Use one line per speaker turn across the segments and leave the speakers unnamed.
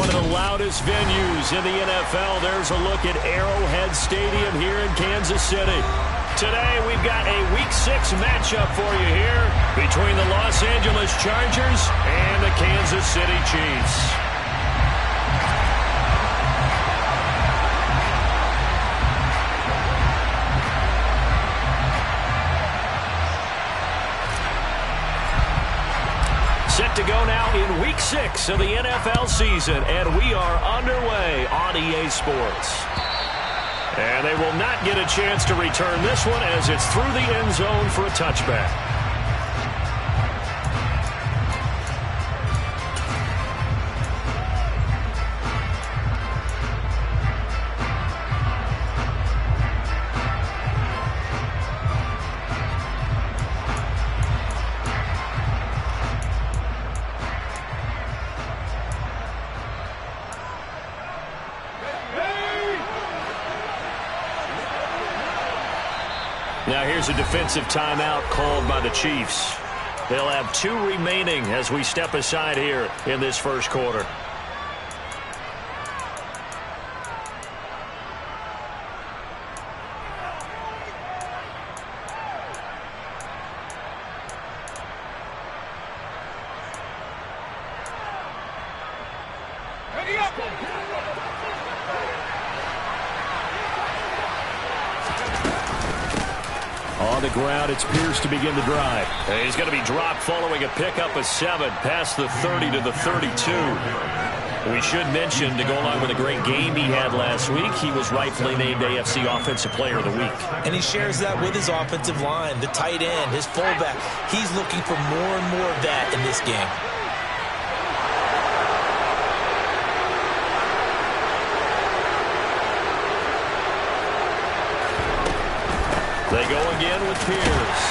one of the loudest venues in the NFL. There's a look at Arrowhead Stadium here in Kansas City. Today, we've got a Week 6 matchup for you here between the Los Angeles Chargers and the Kansas City Chiefs. Set to go now in Week 6 of the NFL season, and we are underway on EA Sports. And they will not get a chance to return this one as it's through the end zone for a touchback. Now here's a defensive timeout called by the Chiefs. They'll have 2 remaining as we step aside here in this first quarter. On the ground, it's Pierce to begin the drive. He's going to be dropped following a pickup of 7 past the 30 to the 32. We should mention, to go along with a great game he had last week, he was rightfully named AFC Offensive Player of the Week.
And he shares that with his offensive line, the tight end, his fullback. He's looking for more and more of that in this game.
They go again with Pierce.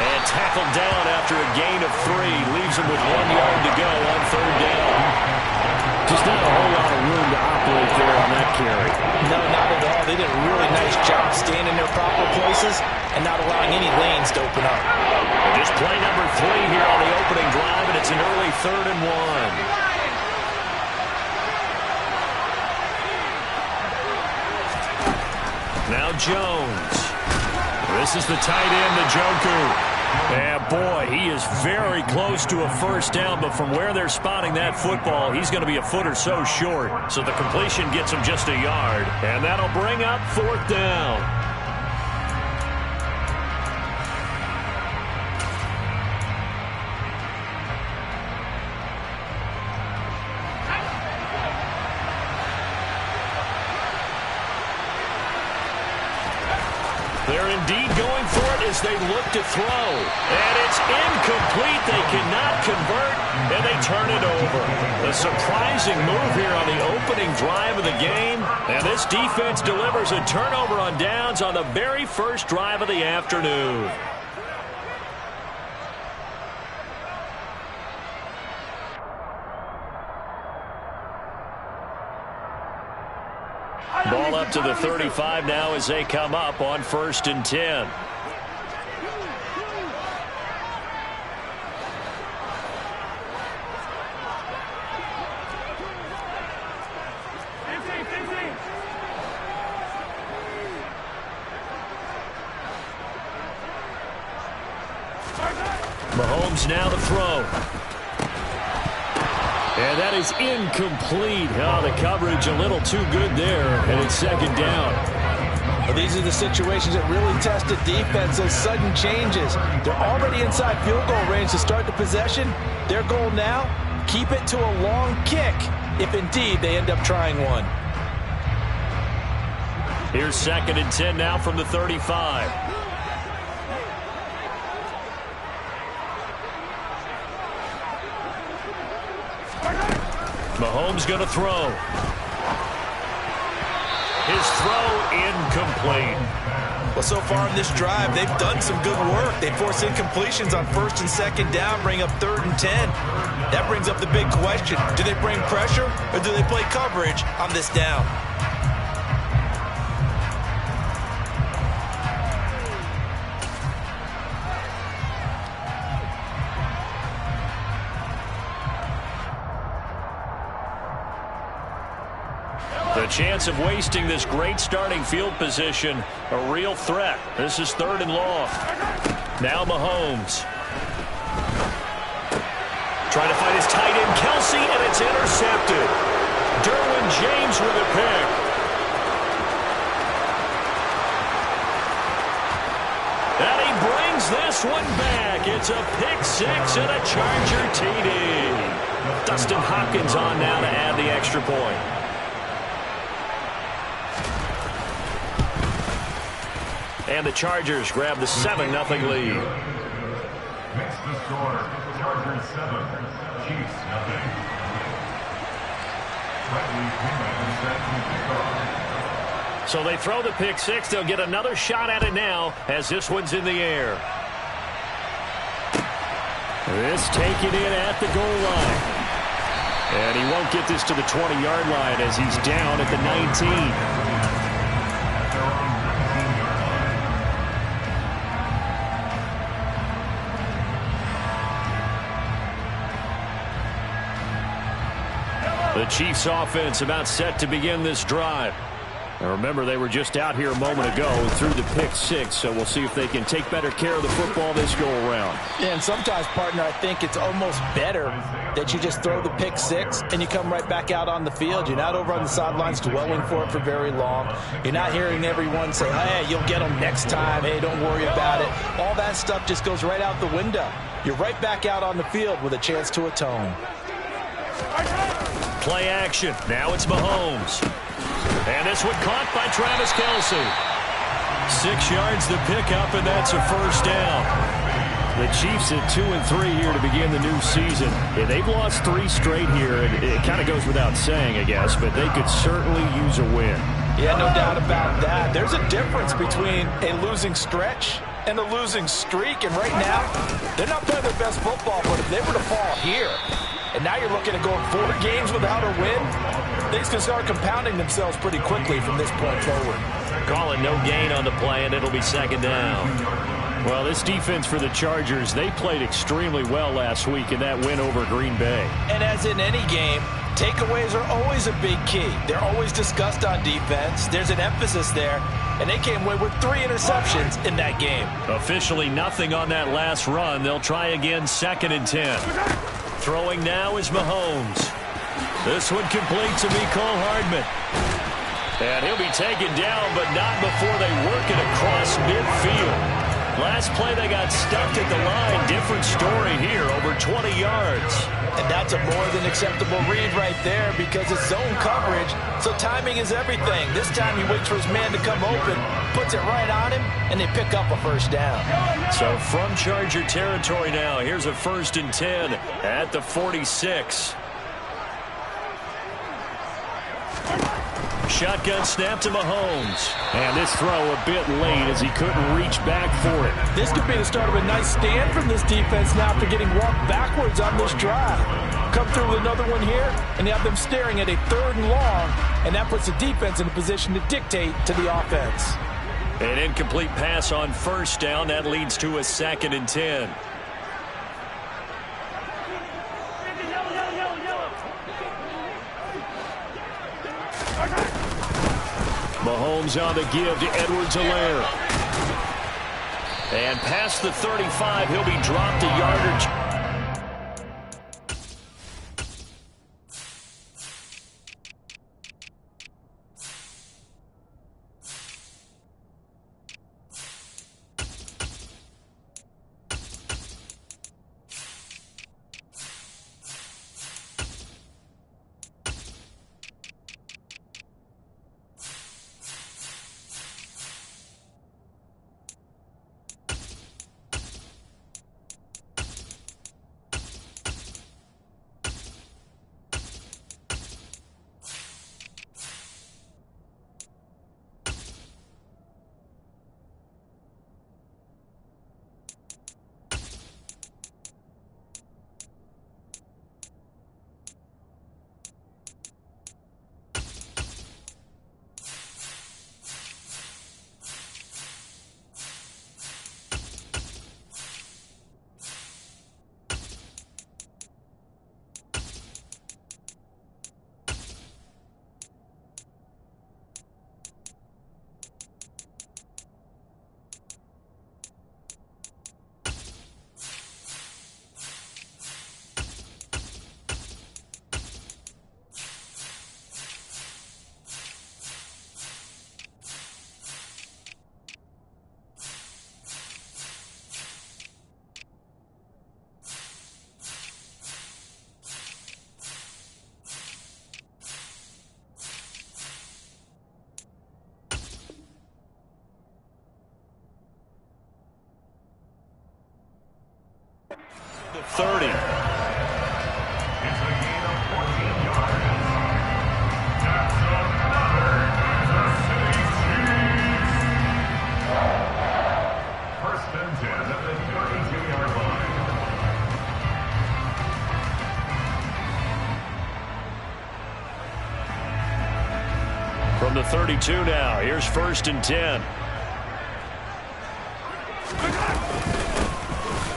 And tackled down after a gain of 3. Leaves him with 1 yard to go on 3rd down. Just not a whole lot of room to operate there on that carry.
No, not at all. They did a really nice job staying in their proper places and not allowing any lanes to open up.
And just play number 3 here on the opening drive, and it's an early 3rd and 1. Now Jones. This is the tight end, Njoku. And boy, he is very close to a first down, but from where they're spotting that football, he's going to be a foot or so short. So the completion gets him just a yard, and that'll bring up 4th down. They're indeed going for it as they look to throw. And it's incomplete. They cannot convert, and they turn it over. A surprising move here on the opening drive of the game. And this defense delivers a turnover on downs on the very first drive of the afternoon. Ball up to the 35 now as they come up on 1st and 10. Mahomes now to throw. And that is incomplete. Oh, the coverage a little too good there, and it's 2nd down.
Well, these are the situations that really test the defense, those sudden changes. They're already inside field goal range to start the possession. Their goal now, keep it to a long kick, if indeed they end up trying one.
Here's 2nd and 10 now from the 35. Mahomes going to throw. His throw incomplete.
Well, so far in this drive, they've done some good work. They force incompletions on 1st and 2nd down, bring up 3rd and 10. That brings up the big question. Do they bring pressure or do they play coverage on this down?
The chance of wasting this great starting field position, a real threat. This is 3rd and long. Now Mahomes. Trying to find his tight end, Kelsey, and it's intercepted. Derwin James with a pick. And he brings this one back. It's a pick 6 and a Charger TD. Dustin Hopkins on now to add the extra point. And the Chargers grab the 7-0 lead.
Next to score, Chargers 7, Chiefs 0.
So they throw the pick 6. They'll get another shot at it now as this one's in the air. This taken in at the goal line. And he won't get this to the 20-yard line as he's down at the 19. The Chiefs offense about set to begin this drive. Now remember, they were just out here a moment ago and threw the pick 6, so we'll see if they can take better care of the football this go around.
Yeah, and sometimes, partner, I think it's almost better that you just throw the pick 6 and you come right back out on the field. You're not over on the sidelines dwelling for it for very long. You're not hearing everyone say, hey, you'll get them next time. Hey, don't worry about it. All that stuff just goes right out the window. You're right back out on the field with a chance to atone.
Play action. Now it's Mahomes. And this one caught by Travis Kelce. 6 yards the pickup, and that's a first down. The Chiefs at 2-3 here to begin the new season. Yeah, they've lost 3 straight here, and it kind of goes without saying, I guess, but they could certainly use a win.
Yeah, no doubt about that. There's a difference between a losing stretch and a losing streak, and right now, they're not playing their best football, but if they were to fall here, and now you're looking at going 4 games without a win, things can start compounding themselves pretty quickly from this point forward.
Call it no gain on the play, and it'll be 2nd down. Well, this defense for the Chargers, they played extremely well last week in that win over Green Bay.
And as in any game, takeaways are always a big key. They're always discussed on defense. There's an emphasis there, and they came away with 3 interceptions in that game.
Officially nothing on that last run. They'll try again, 2nd and 10. Throwing now is Mahomes. This one complete to Mecole Hardman. And he'll be taken down, but not before they work it across midfield. Last play, they got stuck at the line. Different story here, over 20 yards.
And that's a more than acceptable read right there because it's zone coverage, so timing is everything. This time he waits for his man to come open, puts it right on him, and they pick up a first down.
So from Charger territory now, here's a 1st and 10 at the 46. Shotgun snap to Mahomes. And this throw a bit late as he couldn't reach back for it.
This could be the start of a nice stand from this defense now after getting walked backwards on this drive. Come through with another one here, and you have them staring at a 3rd and long, and that puts the defense in a position to dictate to the offense.
An incomplete pass on 1st down. That leads to a 2nd and 10. Mahomes on the give to Edwards-Helaire. And past the 35, he'll be dropped a yard or 2. 30.
It's a gain of 14 yards. That's another Kansas City Chiefs. First and 10 at the 32-yard line.
From the 32 now, here's first and 10.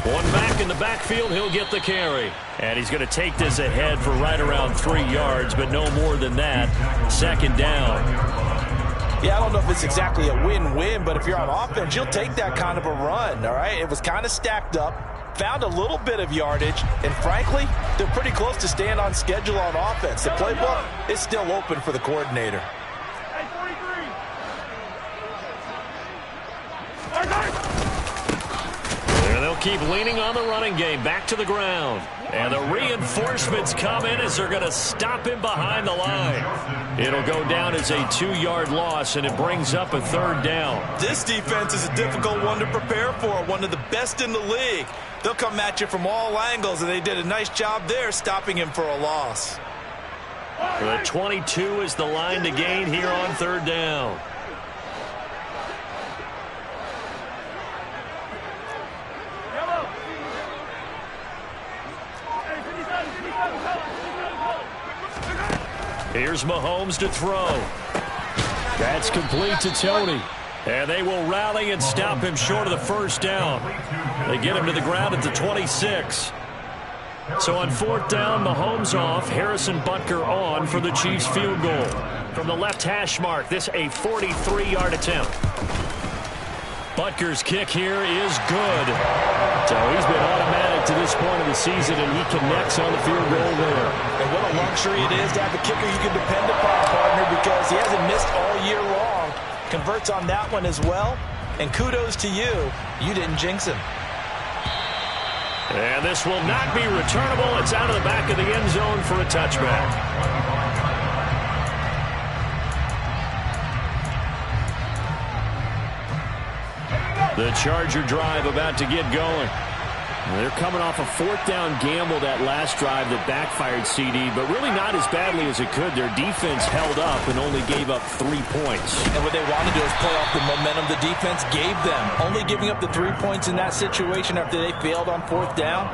One back in the backfield, he'll get the carry. And he's going to take this ahead for right around 3 yards, but no more than that. Second down.
Yeah, I don't know if it's exactly a win-win, but if you're on offense, you'll take that kind of a run, all right? It was kind of stacked up, found a little bit of yardage, and frankly, they're pretty close to staying on schedule on offense. The playbook is still open for the coordinator.
And they'll keep leaning on the running game, back to the ground. And the reinforcements come in as they're going to stop him behind the line. It'll go down as a 2-yard loss, and it brings up a third down.
This defense is a difficult one to prepare for, one of the best in the league. They'll come at you from all angles, and they did a nice job there stopping him for a loss.
The 22 is the line to gain here on third down. Here's Mahomes to throw. That's complete to Tony. And they will rally and stop him short of the first down. They get him to the ground at the 26. So on fourth down, Mahomes off, Harrison Butker on for the Chiefs field goal. From the left hash mark, this a 43-yard attempt. Butker's kick here is good. So he's been automatic to this point of the season, and he connects on the field goal there.
And what a luxury it is to have a kicker you can depend upon, partner, because he hasn't missed all year long. Converts on that one as well. And kudos to you. You didn't jinx him.
And this will not be returnable. It's out of the back of the end zone for a touchback. The Charger drive about to get going. They're coming off a fourth down gamble that last drive that backfired, CD, but really not as badly as it could. Their defense held up and only gave up 3 points.
And what they want to do is play off the momentum the defense gave them. Only giving up the 3 points in that situation after they failed on fourth down.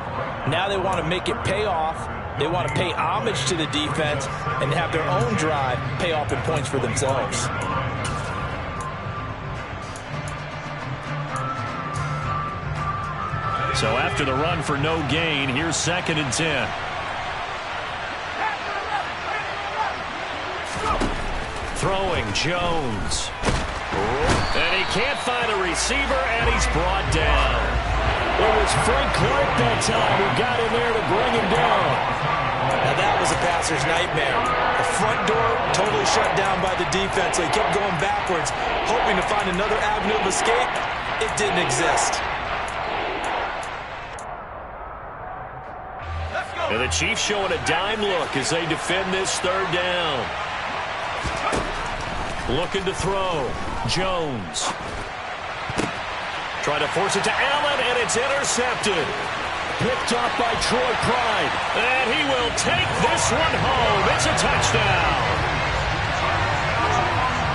Now they want to make it pay off. They want to pay homage to the defense and have their own drive pay off in points for themselves.
So after the run for no gain, here's second and 10. Throwing Jones. And he can't find a receiver, and he's brought down. It was Frank Clark that time who got in there to bring him down.
Now that was a passer's nightmare. The front door totally shut down by the defense, so he kept going backwards, hoping to find another avenue of escape. It didn't exist.
And the Chiefs showing a dime look as they defend this third down. Looking to throw. Jones. Trying to force it to Allen, and it's intercepted. Picked off by Troy Pride. And he will take this one home. It's a touchdown.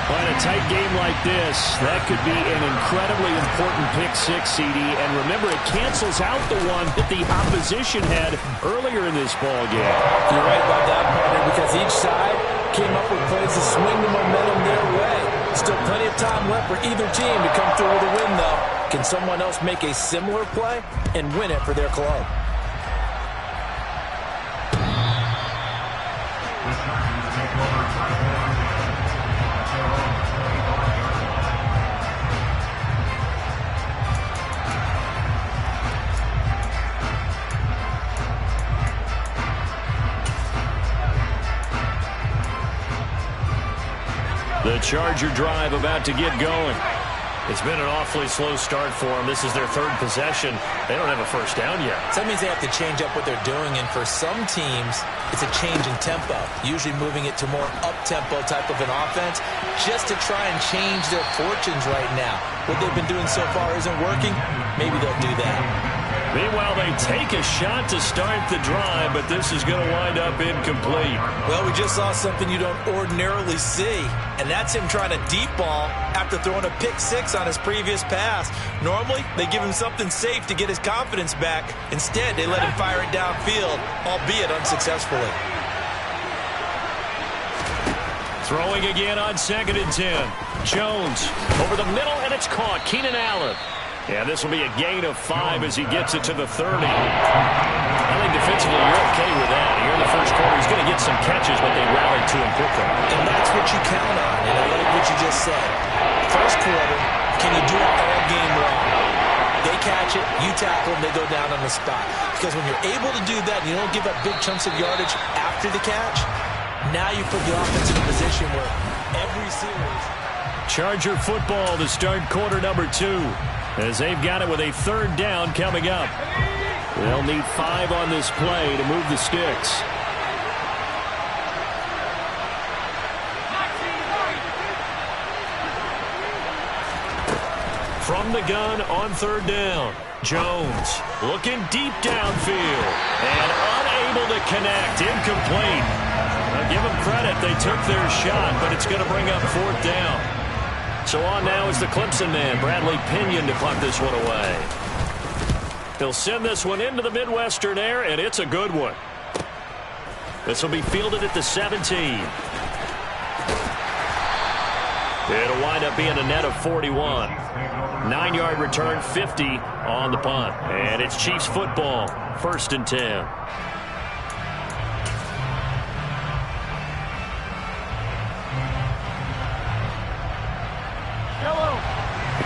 Well, in a tight game like this, that could be an incredibly important pick six, CD. And remember, it cancels out the one that the opposition had earlier in this ball game.
You're right about that, partner, because each side came up with plays to swing the momentum their way. Still plenty of time left for either team to come through with a win, though. Can someone else make a similar play and win it for their club?
The Charger drive about to get going. It's been an awfully slow start for them. This is their third possession. They don't have a first down yet.
So that means they have to change up what they're doing, and for some teams, it's a change in tempo, usually moving it to more up-tempo type of an offense just to try and change their fortunes right now. What they've been doing so far isn't working. Maybe they'll do that.
Meanwhile, they take a shot to start the drive, but this is going to wind up incomplete.
Well, we just saw something you don't ordinarily see, and that's him trying to deep ball after throwing a pick six on his previous pass. Normally, they give him something safe to get his confidence back. Instead, they let him fire it downfield, albeit unsuccessfully.
Throwing again on 2nd and 10. Jones over the middle, and it's caught. Keenan Allen. Yeah, this will be a gain of 5 as he gets it to the 30. I think defensively you're okay with that. Here in the first quarter, he's going to get some catches, but they rallied to him quickly.
And that's what you count on, and I like what you just said. First quarter, can you do it all game long? They catch it, you tackle them, they go down on the spot. Because when you're able to do that and you don't give up big chunks of yardage after the catch, now you put the offense in a position where every series...
Charger football to start quarter number 2. As they've got it with a 3rd down coming up. They'll need 5 on this play to move the sticks. From the gun on 3rd down. Jones looking deep downfield and unable to connect. Incomplete. Now give them credit. They took their shot, but it's going to bring up 4th down. So on now is the Clemson man, Bradley Pinion, to pluck this one away. He'll send this one into the Midwestern air, and it's a good one. This will be fielded at the 17. It'll wind up being a net of 41. 9-yard return, 50 on the punt. And it's Chiefs football, 1st and 10.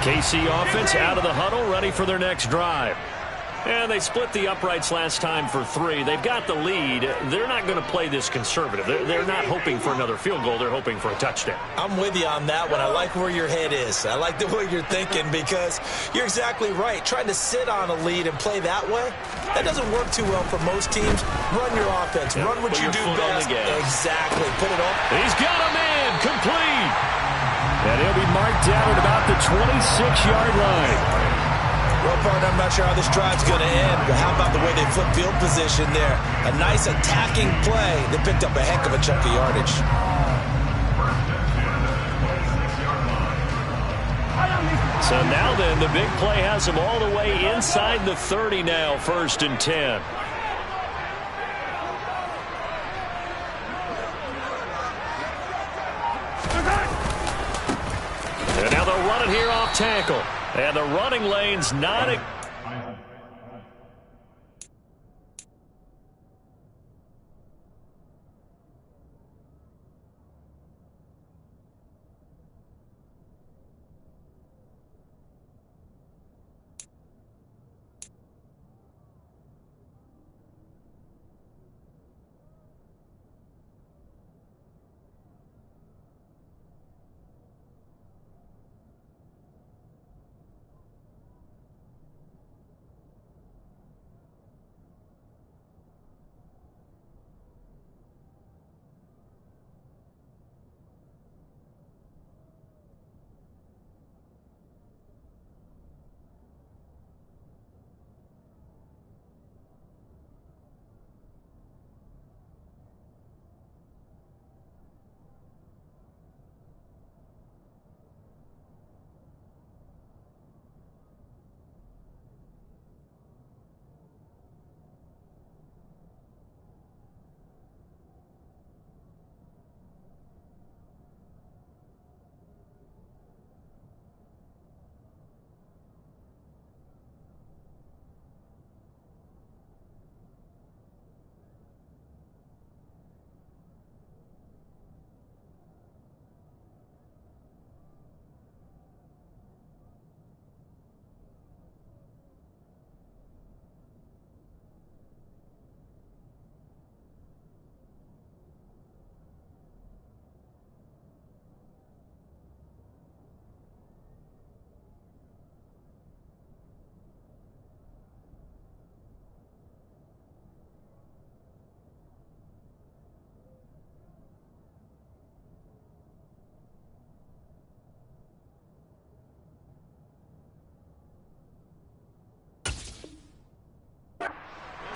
KC offense out of the huddle, ready for their next drive. And they split the uprights last time for 3. They've got the lead. They're not going to play this conservative. They're not hoping for another field goal. They're hoping for a touchdown.
I'm with you on that one. I like where your head is. I like the way you're thinking because you're exactly right. Trying to sit on a lead and play that way, that doesn't work too well for most teams. Run your offense. Run what you do best. Exactly. Put it on.
He's got a man. Complete. And he'll be marked down at about the 26-yard line.
Well, partner, I'm not sure how this drive's going to end, but how about the way they flip field position there? A nice attacking play. They picked up a heck of a chunk of yardage.
So now then, the big play has them all the way inside the 30 now, 1st and 10. And now they'll run it here off tackle. And the running lane's not a...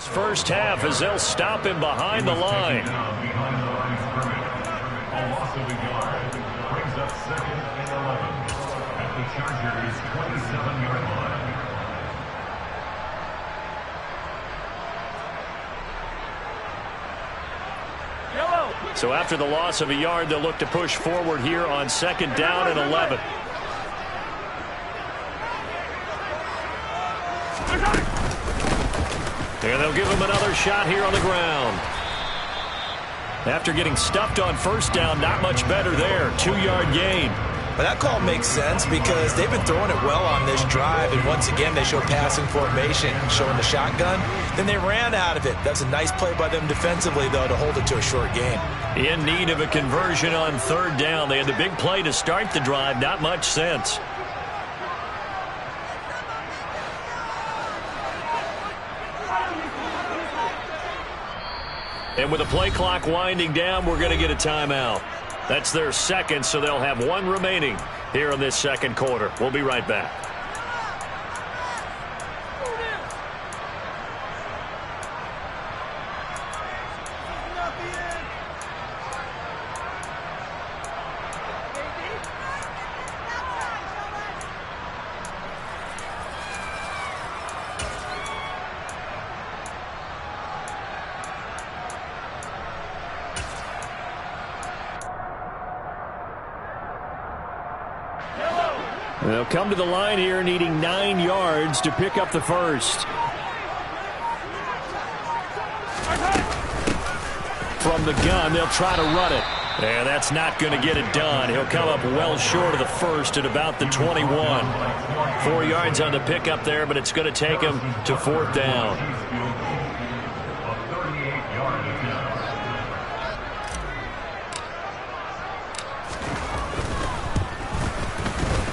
First half as they'll stop him behind the line.
Behind the line of scrimmage. A loss of a yard brings up 2nd and 11 at the Chargers' 27-yard line.
So after the loss of a yard, they'll look to push forward here on 2nd down and 11. And they'll give him another shot here on the ground. After getting stuffed on 1st down, not much better there. 2-yard gain.
But that call makes sense because they've been throwing it well on this drive, and once again they show passing formation, showing the shotgun. Then they ran out of it. That's a nice play by them defensively, though, to hold it to a short gain.
In need of a conversion on 3rd down. They had the big play to start the drive. Not much sense. And with the play clock winding down, we're going to get a timeout. That's their 2nd, so they'll have 1 remaining here in this 2nd quarter. We'll be right back. They'll come to the line here needing 9 yards to pick up the first. From the gun, they'll try to run it. And that's not going to get it done. He'll come up well short of the first at about the 21. 4 yards on the pickup there, but it's going to take him to 4th down.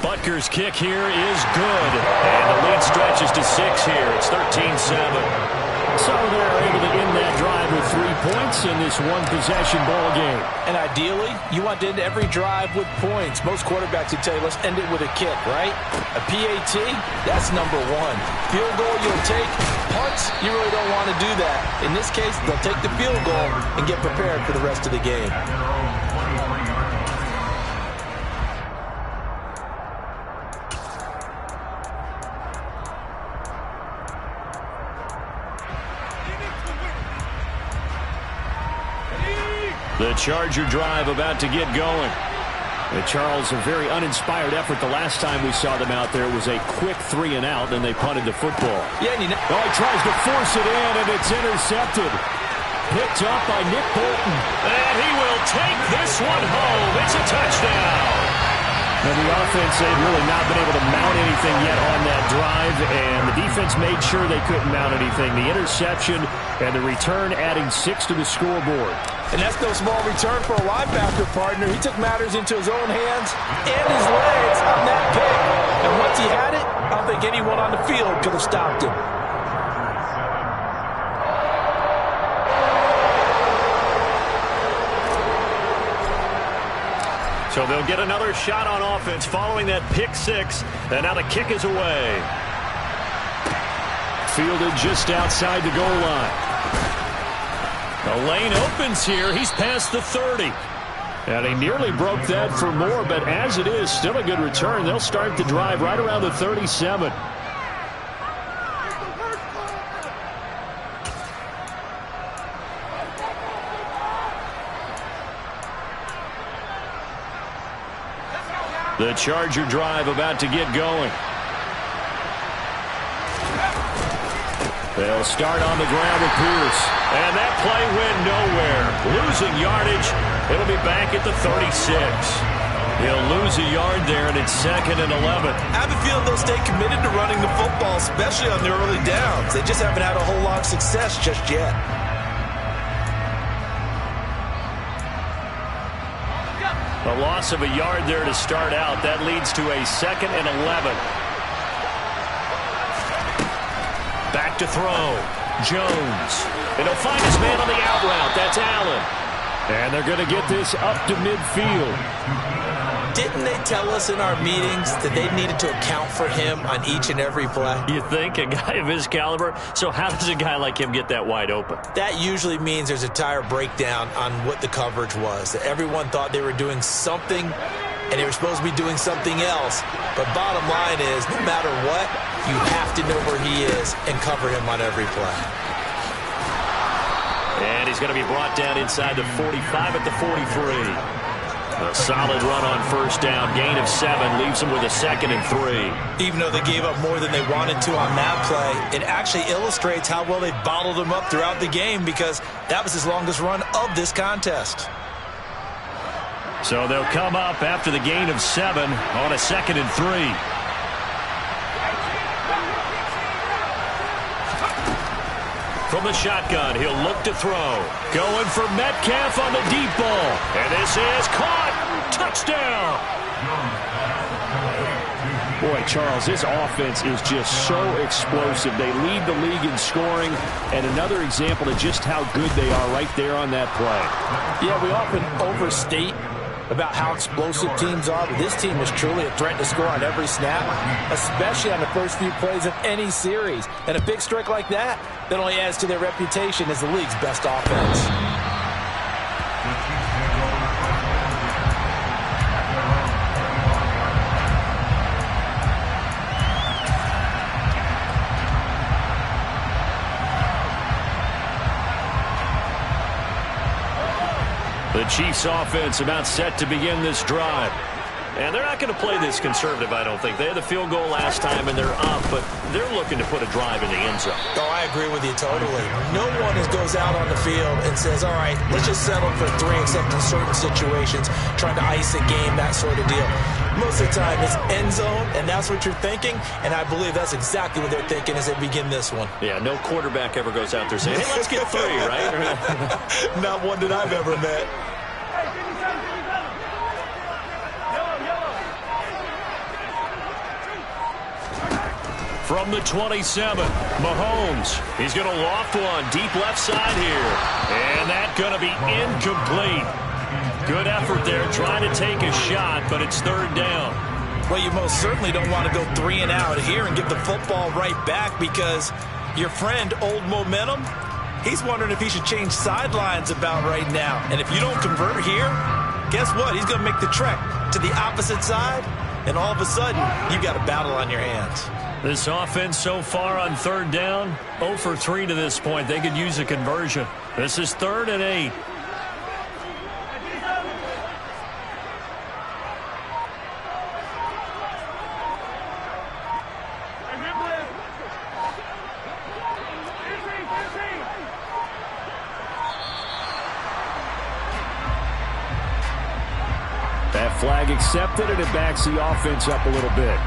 Butker's kick here is good. And the lead stretches to 6 here. It's 13-7. So they're able to end that drive with 3 points in this one-possession ball game.
And ideally, you want to end every drive with points. Most quarterbacks would tell you, let's end it with a kick, right? A PAT, that's number 1. Field goal you'll take. Punts, you really don't want to do that. In this case, they'll take the field goal and get prepared for the rest of the game.
The Charger drive about to get going. And Charles, a very uninspired effort the last time we saw them out there. It was a quick 3 and out, and they punted the football.
Yeah, and
he tries to force it in, and it's intercepted. Picked up by Nick Bolton. And he will take this one home. It's a touchdown. And the offense, they've really not been able to mount anything yet on that drive, and the defense made sure they couldn't mount anything. The interception and the return adding 6 to the scoreboard.
And that's no small return for a linebacker partner. He took matters into his own hands and his legs on that pick. And once he had it, I don't think anyone on the field could have stopped him.
So they'll get another shot on offense following that pick 6. And now the kick is away. Fielded just outside the goal line. The lane opens here. He's past the 30. And he nearly broke that for more, but as it is, still a good return. They'll start the drive right around the 37. The Charger drive about to get going. They'll start on the ground with Pierce. And that play went nowhere. Losing yardage. It'll be back at the 36. He'll lose a yard there, and it's 2nd and 11.
I have a feeling they'll stay committed to running the football, especially on the early downs. They just haven't had a whole lot of success just yet.
A loss of a yard there to start out. That leads to a 2nd and 11. Back to throw. Jones. And he'll find his man on the out route. That's Allen. And they're going to get this up to midfield.
Didn't they tell us in our meetings that they needed to account for him on each and every play?
You think? A guy of his caliber? So how does a guy like him get that wide open?
That usually means there's a entire breakdown on what the coverage was. That everyone thought they were doing something, and they were supposed to be doing something else. But bottom line is, no matter what, you have to know where he is and cover him on every play.
And he's going to be brought down inside the 45 at the 43. A solid run on first down. Gain of 7 leaves them with a 2nd and 3.
Even though they gave up more than they wanted to on that play, it actually illustrates how well they bottled him up throughout the game, because that was his longest run of this contest.
So they'll come up after the gain of 7 on a 2nd and 3. From the shotgun, he'll look to throw. Going for Metcalf on the deep ball. And this is caught. Touchdown.
Boy, Charles, this offense is just so explosive. They lead the league in scoring, and another example of just how good they are right there on that play.
Yeah, we often overstate about how explosive teams are, but this team is truly a threat to score on every snap, especially on the first few plays of any series. And a big strike like that only adds to their reputation as the league's best offense.
The Chiefs offense about set to begin this drive. And they're not going to play this conservative, I don't think. They had the field goal last time, and they're up, but they're looking to put a drive in the end zone.
Oh, I agree with you totally. No one goes out on the field and says, all right, let's just settle for 3, except in certain situations, trying to ice a game, that sort of deal. Most of the time, it's end zone, and that's what you're thinking, and I believe that's exactly what they're thinking as they begin this one.
Yeah, no quarterback ever goes out there saying, hey, let's get 3, right?
Not one that I've ever met.
From the 27, Mahomes. He's going to loft one deep left side here. And that's going to be incomplete. Good effort there trying to take a shot, but it's 3rd down.
Well, you most certainly don't want to go 3 and out here and give the football right back, because your friend, Old Momentum, he's wondering if he should change sidelines about right now. And if you don't convert here, guess what? He's going to make the trek to the opposite side, and all of a sudden, you got a battle on your hands.
This offense so far on 3rd down, 0 for 3 to this point. They could use a conversion. This is 3rd and 8.
That flag accepted, and it backs the offense up a little bit.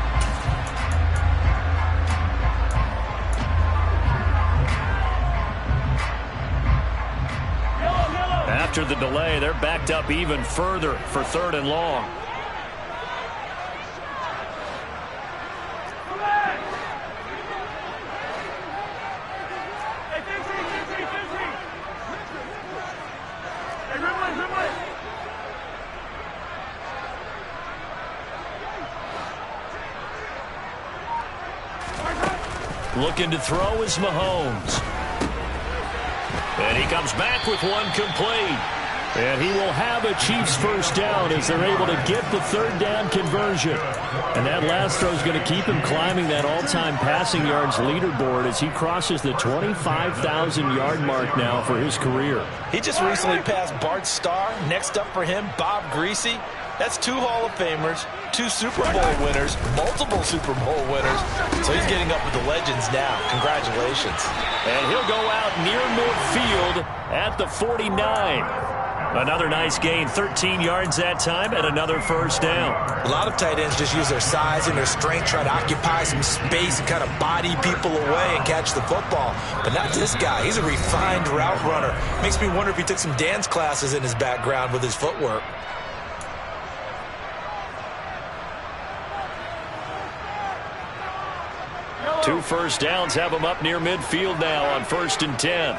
After the delay, they're backed up even further for 3rd and long. Looking to throw is Mahomes. And he comes back with one complete. And he will have a Chiefs first down as they're able to get the 3rd down conversion. And that last throw is going to keep him climbing that all-time passing yards leaderboard as he crosses the 25,000-yard mark now for his career.
He just recently passed Bart Starr. Next up for him, Bob Greasy. That's 2 Hall of Famers, 2 Super Bowl winners, multiple Super Bowl winners. So he's getting up with the legends now. Congratulations.
And he'll go out near midfield at the 49. Another nice gain, 13 yards that time, and another first down.
A lot of tight ends just use their size and their strength, try to occupy some space and kind of body people away and catch the football. But not this guy. He's a refined route runner. Makes me wonder if he took some dance classes in his background with his footwork.
Two first downs have him up near midfield now on 1st and 10.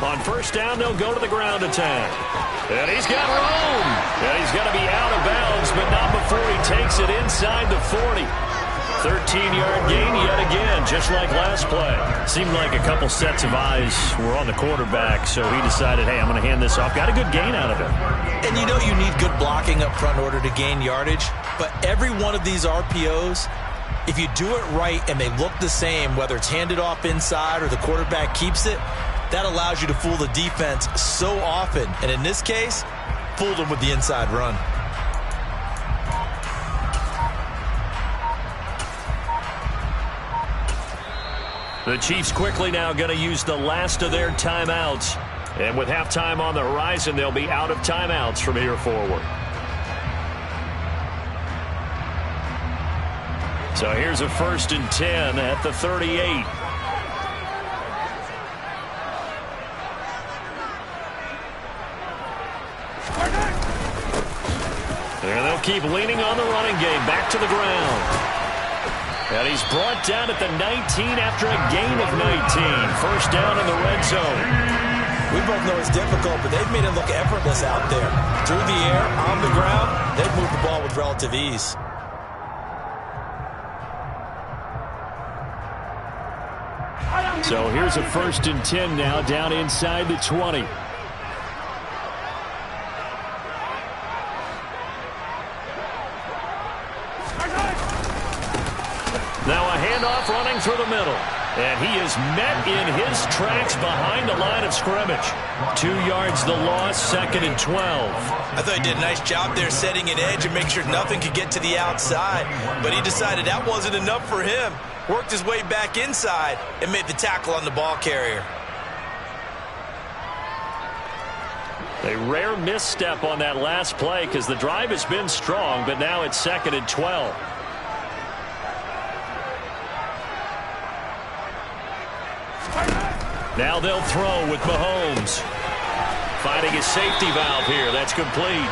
On first down, they'll go to the ground attack. And he's got room. And he's going to be out of bounds, but not before he takes it inside the 40. 13-yard gain yet again, just like last play. Seemed like a couple sets of eyes were on the quarterback, so he decided, hey, I'm going to hand this off. Got a good gain out of it.
And you know you need good blocking up front in order to gain yardage, but every one of these RPOs, if you do it right and they look the same, whether it's handed off inside or the quarterback keeps it, that allows you to fool the defense so often. And in this case, fooled them with the inside run.
The Chiefs quickly now going to use the last of their timeouts. And with halftime on the horizon, they'll be out of timeouts from here forward. So here's a 1st and 10 at the 38. And they'll keep leaning on the running game. Back to the ground. And he's brought down at the 19 after a gain of 19. First down in the red zone.
We both know it's difficult, but they've made it look effortless out there. Through the air, on the ground, they've moved the ball with relative ease.
So here's a 1st and 10 now down inside the 20. Now a handoff running through the middle. And he is met in his tracks behind the line of scrimmage. 2 yards the loss, 2nd and 12.
I thought he did a nice job there setting an edge and making sure nothing could get to the outside. But he decided that wasn't enough for him. Worked his way back inside and made the tackle on the ball carrier.
A rare misstep on that last play because the drive has been strong, but now it's 2nd and 12. Now they'll throw with Mahomes. Finding his safety valve here. That's complete.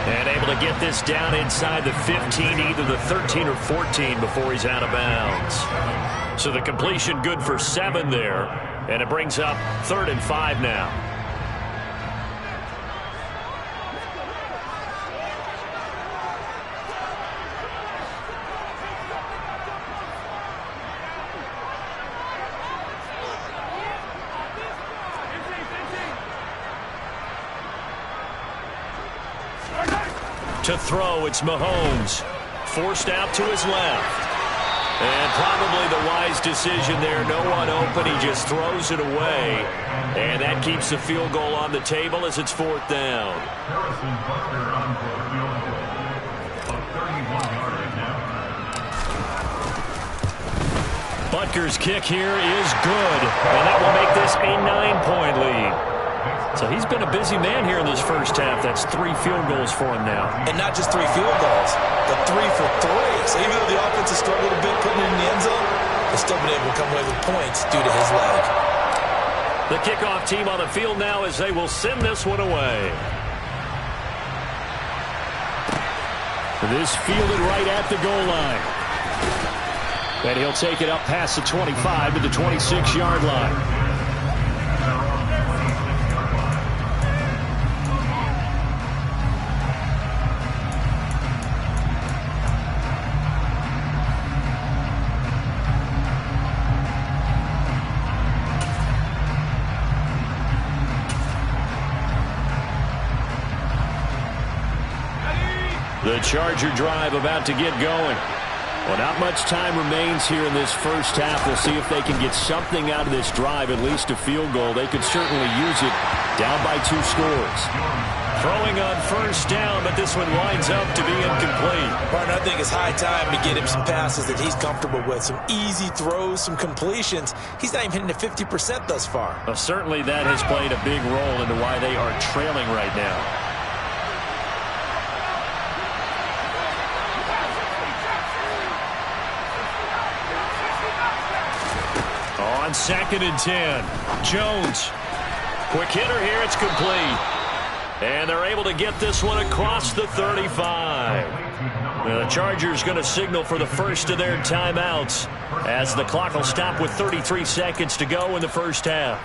And able to get this down inside the 15, either the 13 or 14 before he's out of bounds. So the completion good for 7 there. And it brings up 3rd and 5 now. To throw, it's Mahomes. Forced out to his left. And probably the wise decision there. No one open. He just throws it away. And that keeps the field goal on the table as it's 4th down.
Harrison Butker on for a field goal of 31 yards now.
Butker's kick here is good. And that will make this a 9-point lead. So he's been a busy man here in this first half. That's 3 field goals for him now.
And not just 3 field goals, but 3 for 3. So even though the offense has struggled a bit putting it in the end zone, they've still been able to come away with points due to his leg.
The kickoff team on the field now as they will send this one away. This fielded right at the goal line. And he'll take it up past the 25 to the 26-yard line. The Charger drive about to get going. Well, not much time remains here in this first half. We'll see if they can get something out of this drive, at least a field goal. They could certainly use it down by 2 scores. Throwing on first down, but this one winds up to be incomplete.
Martin, I think it's high time to get him some passes that he's comfortable with. Some easy throws, some completions. He's not even hitting at 50% thus far.
Well, certainly that has played a big role into why they are trailing right now. On 2nd and 10, Jones. Quick hitter here, it's complete. And they're able to get this one across the 35. The Chargers going to signal for the first of their timeouts as the clock will stop with 33 seconds to go in the first half.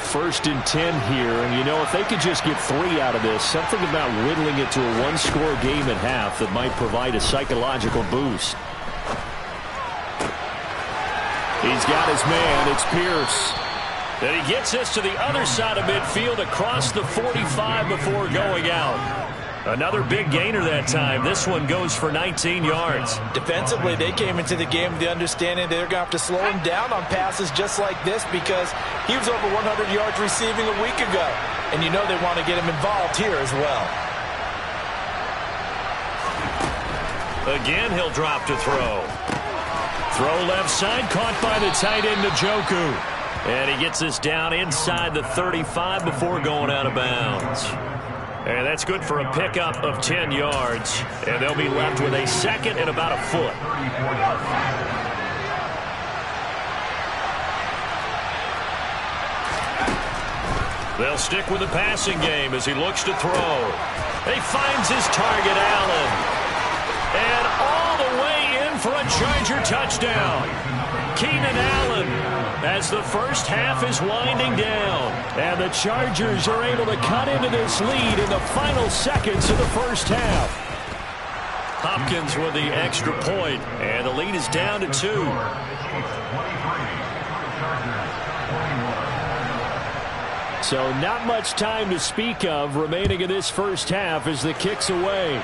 1st and 10 here. And, you know, if they could just get 3 out of this, something about whittling it to a one-score game at half that might provide a psychological boost. He's got his man. It's Pierce.
And he gets this to the other side of midfield across the 45 before going out. Another big gainer that time. This one goes for 19 yards.
Defensively, they came into the game with the understanding they're going to have to slow him down on passes just like this because he was over 100 yards receiving a week ago. And you know they want to get him involved here as well.
Again, he'll drop to throw. Throw left side, caught by the tight end Njoku. And he gets this down inside the 35 before going out of bounds. And that's good for a pickup of 10 yards. And they'll be left with a second and about a foot. They'll stick with the passing game as he looks to throw. He finds his target, Allen. And all the way in for a Charger touchdown. Keenan Allen, as the first half is winding down.
And the Chargers are able to cut into this lead in the final seconds of the first half.
Hopkins with the extra point, and the lead is down to 2.
So not much time to speak of remaining in this first half as the kick's away.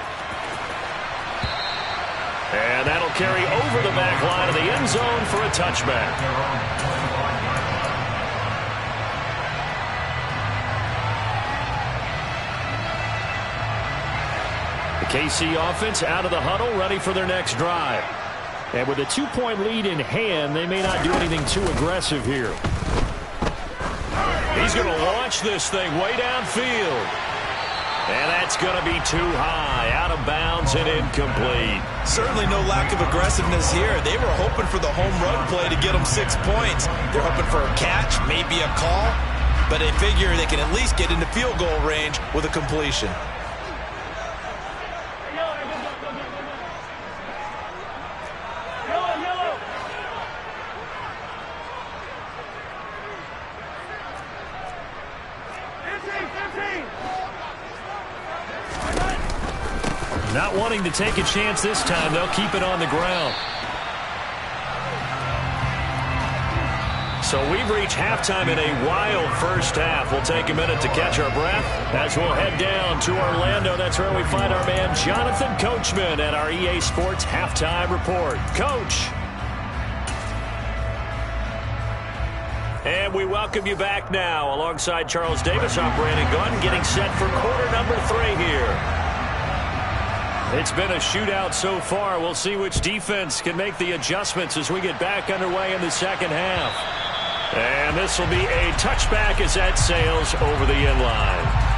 And that'll carry over the back line of the end zone for a touchback. The KC offense out of the huddle, ready for their next drive.
And with a 2-point lead in hand, they may not do anything too aggressive here.
He's going to launch this thing way downfield. And that's going to be too high, out of bounds and incomplete.
Certainly no lack of aggressiveness here. They were hoping for the home run play to get them 6 points. They're hoping for a catch, maybe a call, but they figure they can at least get into field goal range with a completion.
Not wanting to take a chance this time, they'll keep it on the ground. So we've reached halftime in a wild first half. We'll take a minute to catch our breath as we'll head down to Orlando. That's where we find our man Jonathan Coachman at our EA Sports Halftime Report. Coach. And we welcome you back now alongside Charles Davis. I'm Brandon Gunn getting set for quarter number 3 here. It's been a shootout so far. We'll see which defense can make the adjustments as we get back underway in the second half. And this will be a touchback as that sails over the end line.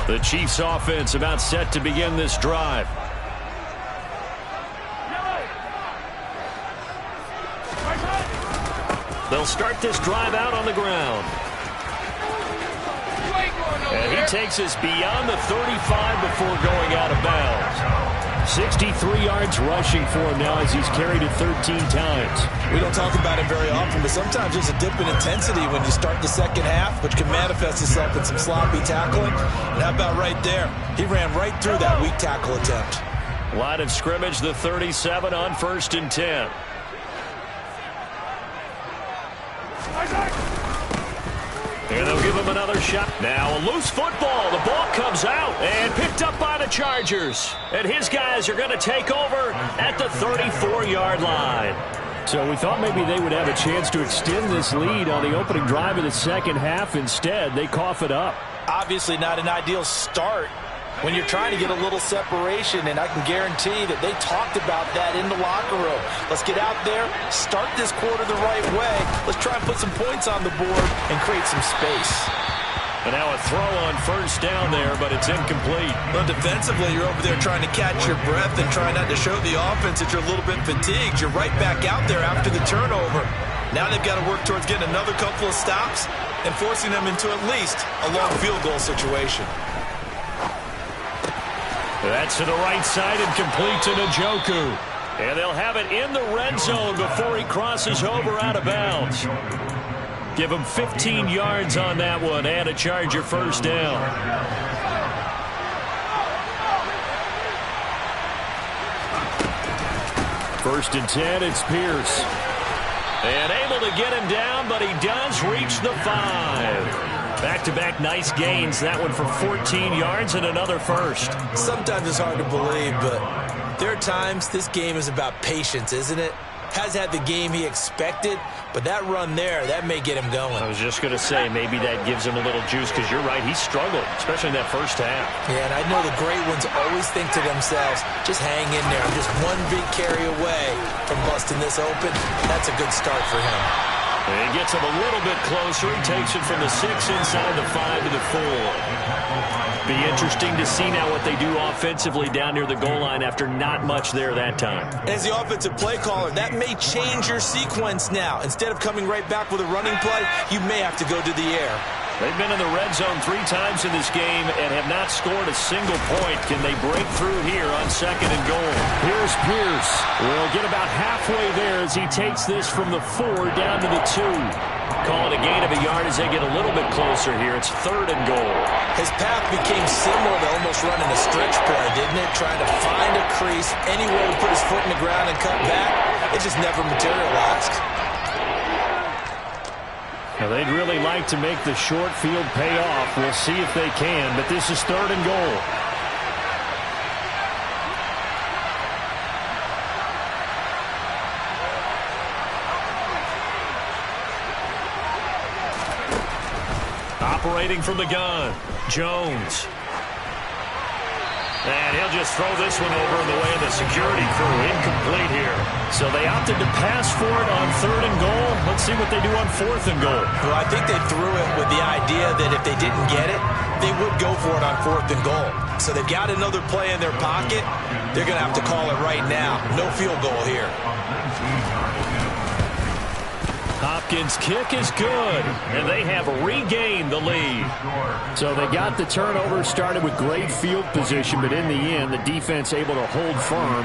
The Chiefs offense about set to begin this drive. They'll start this drive out on the ground. And he takes us beyond the 35 before going out of bounds.
63 yards rushing for him now as he's carried it 13 times.
We don't talk about it very often, but sometimes there's a dip in intensity when you start the second half, which can manifest itself in some sloppy tackling. And how about right there? He ran right through that weak tackle attempt.
Line of scrimmage, the 37 on 1st and 10. And they'll give him another shot. Now a loose football. The ball comes out and picked up by the Chargers. And his guys are going to take over at the 34-yard line.
So we thought maybe they would have a chance to extend this lead on the opening drive of the second half. Instead, they cough it up.
Obviously not an ideal start when you're trying to get a little separation, and I can guarantee that they talked about that in the locker room. Let's get out there, start this quarter the right way. Let's try and put some points on the board and create some space.
And now a throw on 1st down there, but it's incomplete.
Well, defensively, you're over there trying to catch your breath and try not to show the offense that you're a little bit fatigued. You're right back out there after the turnover. Now they've got to work towards getting another couple of stops and forcing them into at least a long field goal situation.
That's to the right side and complete to Njoku. And they'll have it in the red zone before he crosses over out of bounds. Give him 15 yards on that one and a Charger first down. First and 10, it's Pierce. And able to get him down, but he does reach the 5. Back-to-back nice gains. That one for 14 yards and another first.
Sometimes it's hard to believe, but there are times this game is about patience, isn't it? Has had the game he expected, but that run there, that may get him going.
I was just going to say, maybe that gives him a little juice, because you're right, he struggled, especially in that first half.
Yeah, and I know the great ones always think to themselves, just hang in there. I'm just one big carry away from busting this open. That's a good start for him.
And he gets him a little bit closer. He takes it from the 6 inside the 5 to the 4. Be interesting to see now what they do offensively down near the goal line after not much there that time.
As the offensive play caller, that may change your sequence now. Instead of coming right back with a running play, you may have to go to the air.
They've been in the red zone 3 times in this game and have not scored a single point. Can they break through here on 2nd and goal? Here's Pierce. Will get about halfway there as he takes this from the 4 down to the 2. Call it a gain of a yard as they get a little bit closer here. It's 3rd and goal.
His path became similar to almost running a stretch play, didn't it? Trying to find a crease, anywhere to put his foot in the ground and cut back. It just never materialized.
Now they'd really like to make the short field pay off. We'll see if they can, but this is 3rd and goal. Operating from the gun, Jones. And he'll just throw this one over in the way of the security crew. Incomplete here. So they opted to pass for it on 3rd and goal. Let's see what they do on 4th and goal.
Well, I think they threw it with the idea that if they didn't get it, they would go for it on 4th and goal. So they've got another play in their pocket. They're going to have to call it right now. No field goal here.
Hopkins' kick is good, and they have regained the lead. So they got the turnover, started with great field position, but in the end, the defense able to hold firm,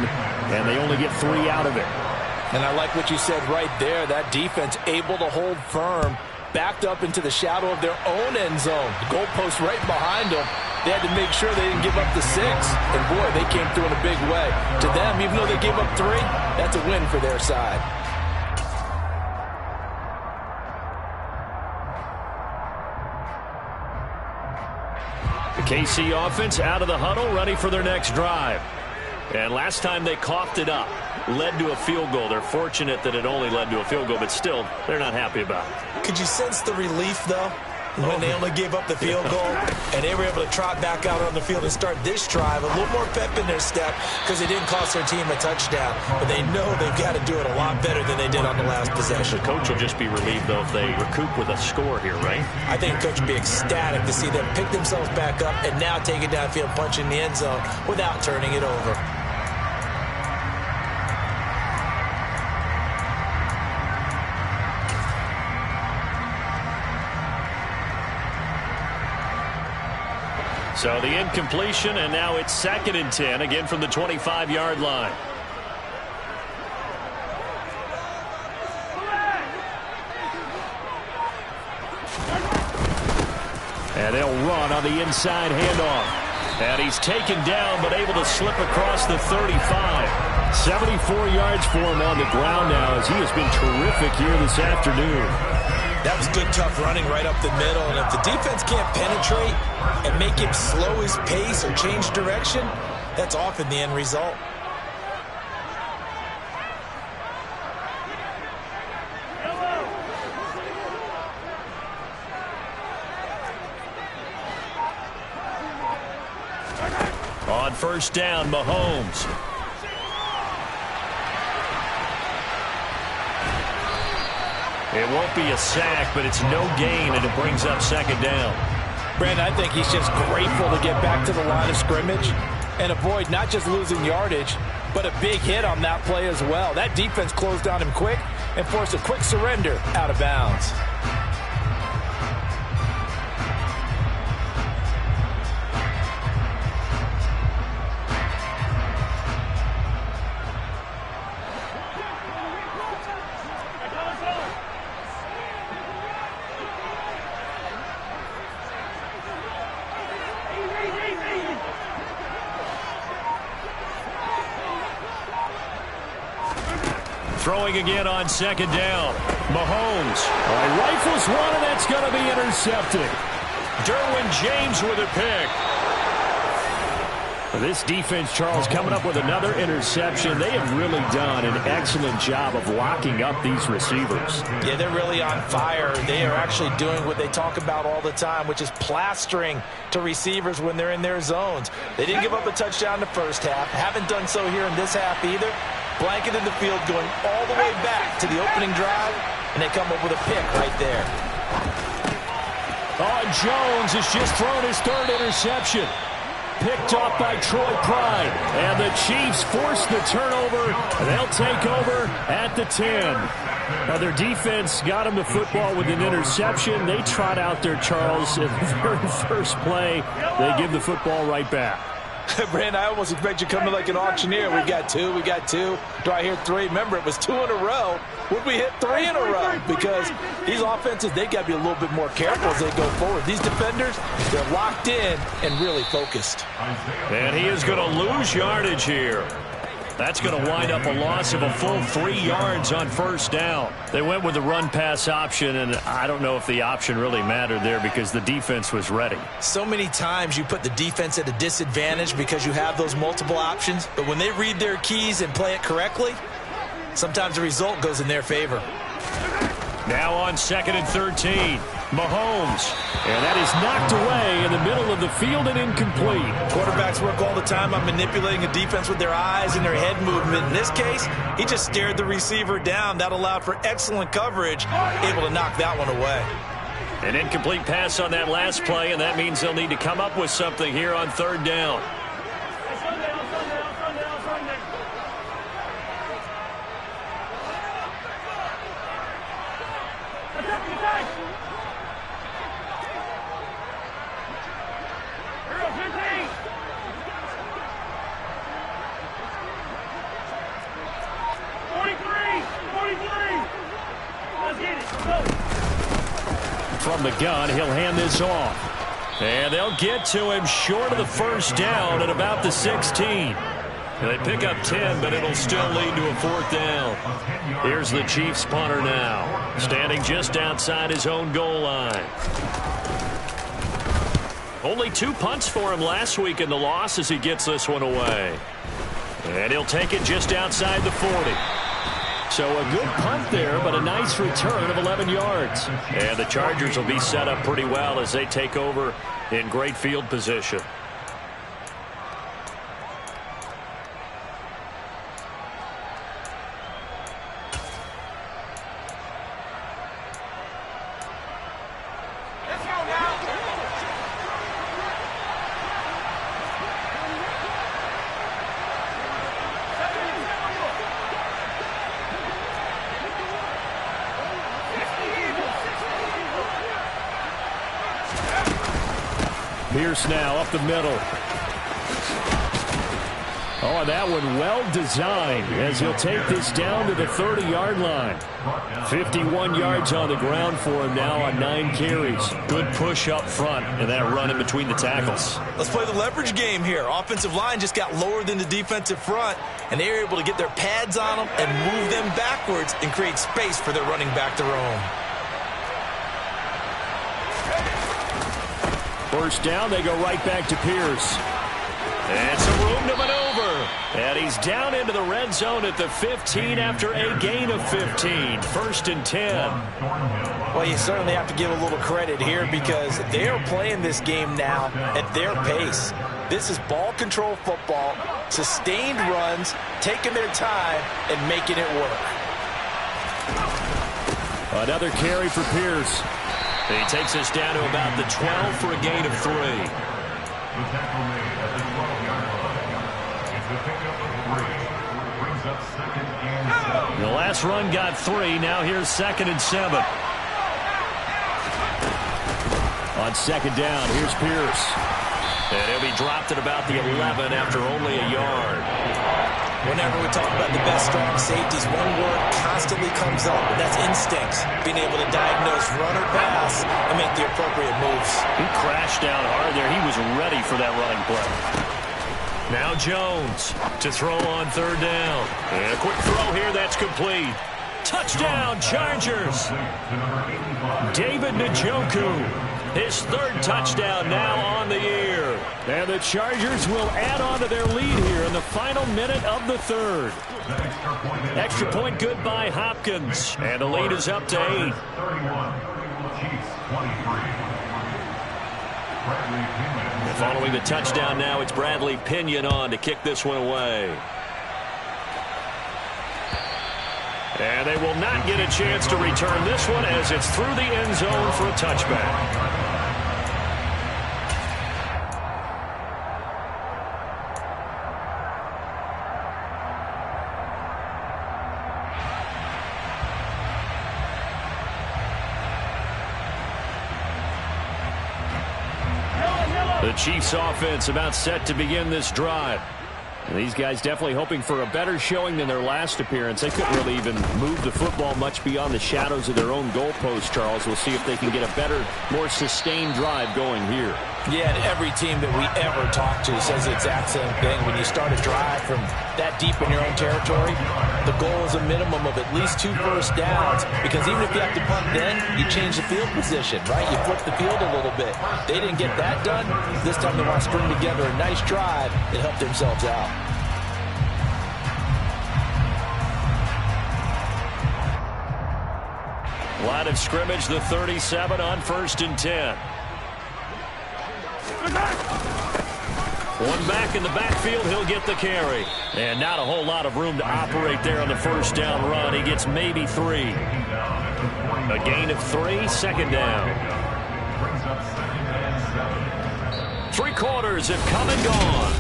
and they only get 3 out of it.
And I like what you said right there. That defense able to hold firm, backed up into the shadow of their own end zone. The goalpost right behind them. They had to make sure they didn't give up the 6. And, boy, they came through in a big way. To them, even though they gave up 3, that's a win for their side.
The KC offense out of the huddle, ready for their next drive. And last time they coughed it up, led to a field goal. They're fortunate that it only led to a field goal, but still, they're not happy about it.
Could you sense the relief, though, when they only gave up the field goal and they were able to trot back out on the field and start this drive? A little more pep in their step because they didn't cost their team a touchdown, but they know they've got to do it a lot better than they did on the last possession.
The coach will just be relieved, though, if they recoup with a score here, right?
I think the coach will be ecstatic to see them pick themselves back up and now take it downfield, punch in the end zone without turning it over. So the incompletion, and now it's 2nd and 10, again from the 25-yard line. And they'll run on the inside handoff. And he's taken down, but able to slip across the 35. 74 yards for him on the ground now, as he has been terrific here this afternoon. That was good, tough running right up the middle. And if the defense can't penetrate and make him slow his pace or change direction, that's often the end result. On 1st down, Mahomes. It won't be a sack, but it's no gain, and it brings up 2nd down. Brandon, I think he's just grateful to get back to the line of scrimmage and avoid not just losing yardage, but a big hit on that play as well. That defense closed on him quick and forced a quick surrender out of bounds.
Throwing again on second down. Mahomes.
Rifles one, and that's going to be intercepted.
Derwin James with a pick.
This defense, Charles, coming up with another interception. They have really done an excellent job of locking up these receivers.
Yeah, they're really on fire. They are actually doing what they talk about all the time, which is plastering to receivers when they're in their zones. They didn't give up a touchdown in the first half. Haven't done so here in this half either. Blanketed the field going all the way back to the opening drive, and they come up with a pick right there.
Jones has just thrown his third interception. Picked off by Troy Pride. And the Chiefs force the turnover. They'll take over at the 10. Now, their defense got them the football with an interception. They trot out there, Charles, at the very first play. They give the football right back.
Brandon, I almost expect you to come in like an auctioneer. We got two. Do I hear three? Remember, it was 2 in a row. Would we hit 3 in a row? Because these offenses, they got to be a little bit more careful as they go forward. These defenders, they're locked in and really focused.
And he is going to lose yardage here. That's going to wind up a loss of a full 3 yards on first down. They went with the run-pass option, and I don't know if the option really mattered there because the defense was ready.
So many times you put the defense at a disadvantage because you have those multiple options, but when they read their keys and play it correctly, sometimes the result goes in their favor.
Now on 2nd and 13. Mahomes.
And that is knocked away in the middle of the field and incomplete.
Quarterbacks work all the time on manipulating a defense with their eyes and their head movement. In this case, he just stared the receiver down. That allowed for excellent coverage, able to knock that one away.
An incomplete pass on that last play, and that means they'll need to come up with something here on 3rd down.
From the gun, he'll hand this off.
And they'll get to him short of the first down at about the 16. They pick up 10, but it'll still lead to a 4th down. Here's the Chiefs punter now, standing just outside his own goal line. Only 2 punts for him last week in the loss as he gets this one away. And he'll take it just outside the 40.
So a good punt there, but a nice return of 11 yards.
And the Chargers will be set up pretty well as they take over in great field position.
Pierce now up the middle. Oh, that one well designed as he'll take this down to the 30-yard line. 51 yards on the ground for him now on 9 carries.
Good push up front and that run in between the tackles.
Let's play the leverage game here. Offensive line just got lower than the defensive front, and they were able to get their pads on them and move them backwards and create space for their running back to roam.
First down, they go right back to Pierce.
And some room to maneuver. And he's down into the red zone at the 15 after a gain of 15. 1st and 10.
Well, you certainly have to give a little credit here because they are playing this game now at their pace. This is ball control football, sustained runs, taking their time, and making it work.
Another carry for Pierce.
He takes us down to about the 12 for a gain of 3.
The tackle made at the 12-yard line. It's the pickup of 3. Brings up 2nd and 7.
The last run got 3. Now here's 2nd and 7.
On 2nd down, here's Pierce.
And he'll be dropped at about the 11 after only a yard.
Whenever we talk about the best strong safeties, one word constantly comes up, and that's instincts. Being able to diagnose run or pass and make the appropriate moves.
He crashed down hard there. He was ready for that running play. Now Jones to throw on third down. And a quick throw here that's complete. Touchdown, Chargers. David Njoku. His third touchdown now on the year.
And the Chargers will add on to their lead here in the final minute of the third.
Extra point good by Hopkins. And the lead is up to 8.
31. Chiefs 23.
And following the touchdown now, it's Bradley Pinion on to kick this one away. And they will not get a chance to return this one as it's through the end zone for a touchback. The Chiefs offense about set to begin this drive.
And these guys definitely hoping for a better showing than their last appearance. They couldn't really even move the football much beyond the shadows of their own goalpost, Charles. We'll see if they can get a better, more sustained drive going here.
Yeah, and every team that we ever talk to says the exact same thing. When you start a drive from that deep in your own territory, the goal is a minimum of at least 2 first downs, because even if you have to punt then, you change the field position, right? You flip the field a little bit. They didn't get that done. This time they want to string together a nice drive and help themselves out.
Line of scrimmage, the 37 on 1st and 10. One back in the backfield, he'll get the carry. And not a whole lot of room to operate there on the first down run. He gets maybe 3. A gain of 3, second down. 3 quarters have come and gone.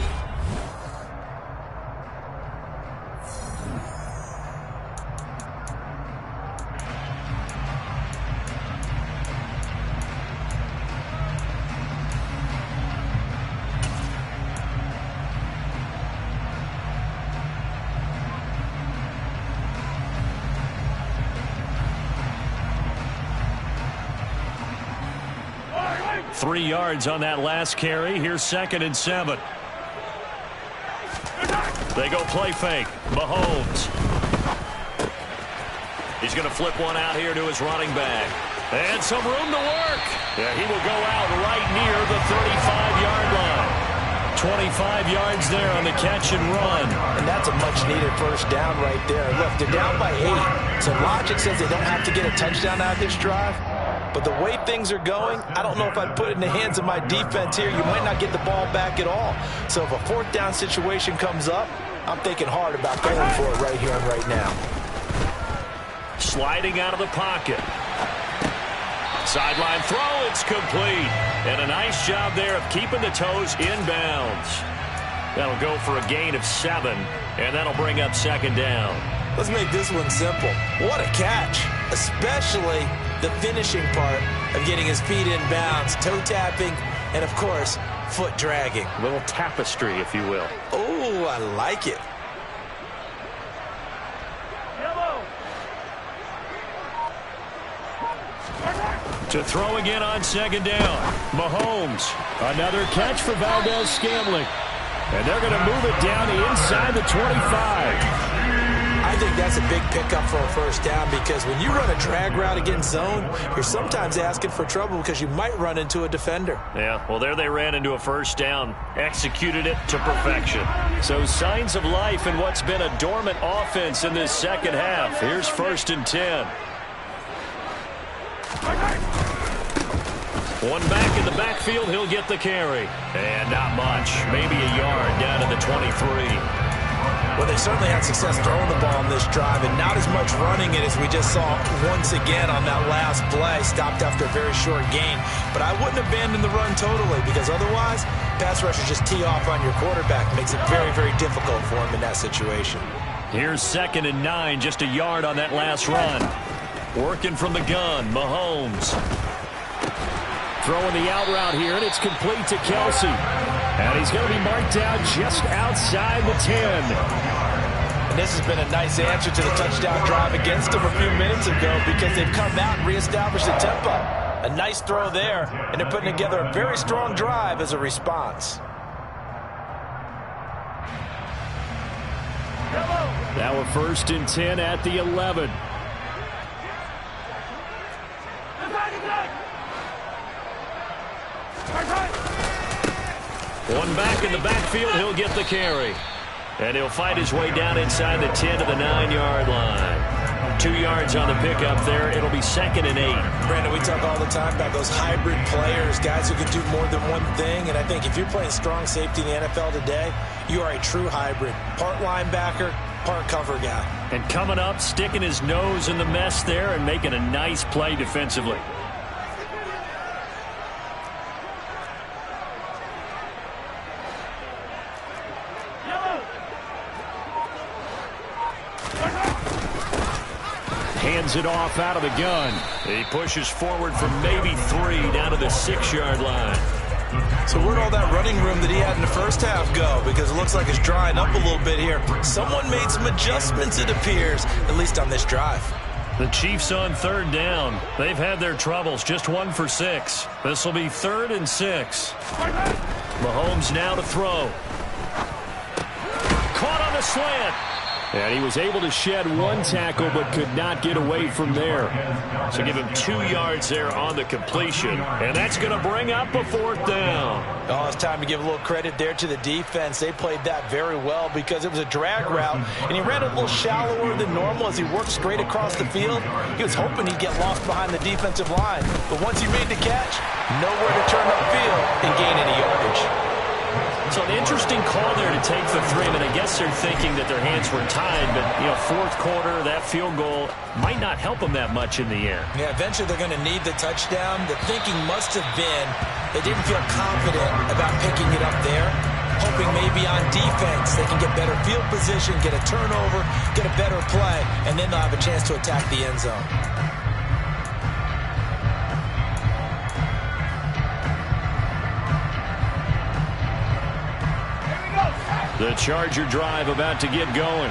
Three yards on that last carry. Here's 2nd and 7. They go play fake. Mahomes. He's going to flip one out here to his running back. And some room to work. Yeah, he will go out right near the 35-yard line. 25 yards there on the catch and run.
And that's a much-needed first down right there. Look, they're down by 8. So logic says they don't have to get a touchdown out of this drive. But the way things are going, I don't know if I'd put it in the hands of my defense here. You might not get the ball back at all. So if a 4th down situation comes up, I'm thinking hard about going for it right here and right now.
Sliding out of the pocket. Sideline throw, it's complete. And a nice job there of keeping the toes inbounds. That'll go for a gain of 7, and that'll bring up 2nd down.
Let's make this one simple. What a catch, especially the finishing part of getting his feet in bounds, toe tapping, and, of course, foot dragging.
A little tapestry, if you will.
Oh, I like it.
To throw again on 2nd down. Mahomes.
Another catch for Valdez-Scantling. And they're going to move it down inside the 25.
I think that's a big pickup for a first down, because when you run a drag route against zone, you're sometimes asking for trouble because you might run into a defender.
Yeah, well, there they ran into a first down. Executed it to perfection. So signs of life in what's been a dormant offense in this second half. Here's 1st and 10. One back in the backfield, he'll get the carry. And not much, maybe a yard down to the 23.
Well, they certainly had success throwing the ball on this drive, and not as much running it as we just saw once again on that last play. Stopped after a very short gain. But I wouldn't abandon the run totally, because otherwise, pass rushers just tee off on your quarterback. Makes it very, very difficult for him in that situation.
Here's 2nd and 9, just a yard on that last run. Working from the gun, Mahomes.
Throwing the out route here, and it's complete to Kelsey. And he's going to be marked down just outside the 10.
And this has been a nice answer to the touchdown drive against them a few minutes ago, because they've come out and reestablished the tempo. A nice throw there, and they're putting together a very strong drive as a response.
Now a 1st and 10 at the 11. One back in the backfield, he'll get the carry. And he'll fight his way down inside the 10 to the 9-yard line. 2 yards on the pickup there. It'll be 2nd and 8.
Brandon, we talk all the time about those hybrid players, guys who can do more than one thing. And I think if you're playing strong safety in the NFL today, you are a true hybrid. Part linebacker, part cover guy.
And coming up, sticking his nose in the mess there and making a nice play defensively. Hands it off out of the gun. He pushes forward for maybe 3 down to the 6-yard line.
So where'd all that running room that he had in the first half go? Because it looks like it's drying up a little bit here. Someone made some adjustments, it appears, at least on this drive.
The Chiefs on 3rd down. They've had their troubles. Just 1 for 6. This will be 3rd and 6. Mahomes now to throw. Caught on the slant. And he was able to shed 1 tackle but could not get away from there. So give him 2 yards there on the completion. And that's going to bring up a 4th down.
Oh, it's time to give a little credit there to the defense. They played that very well because it was a drag route, and he ran a little shallower than normal as he worked straight across the field. He was hoping he'd get lost behind the defensive line. But once he made the catch, nowhere to turn upfield and gain any yardage.
So an interesting call there to take the 3. I mean, I guess they're thinking that their hands were tied, but, 4th quarter, that field goal might not help them that much in the air.
Yeah, eventually they're going to need the touchdown. The thinking must have been they didn't feel confident about picking it up there, hoping maybe on defense they can get better field position, get a turnover, get a better play, and then they'll have a chance to attack the end zone.
The Charger drive about to get going.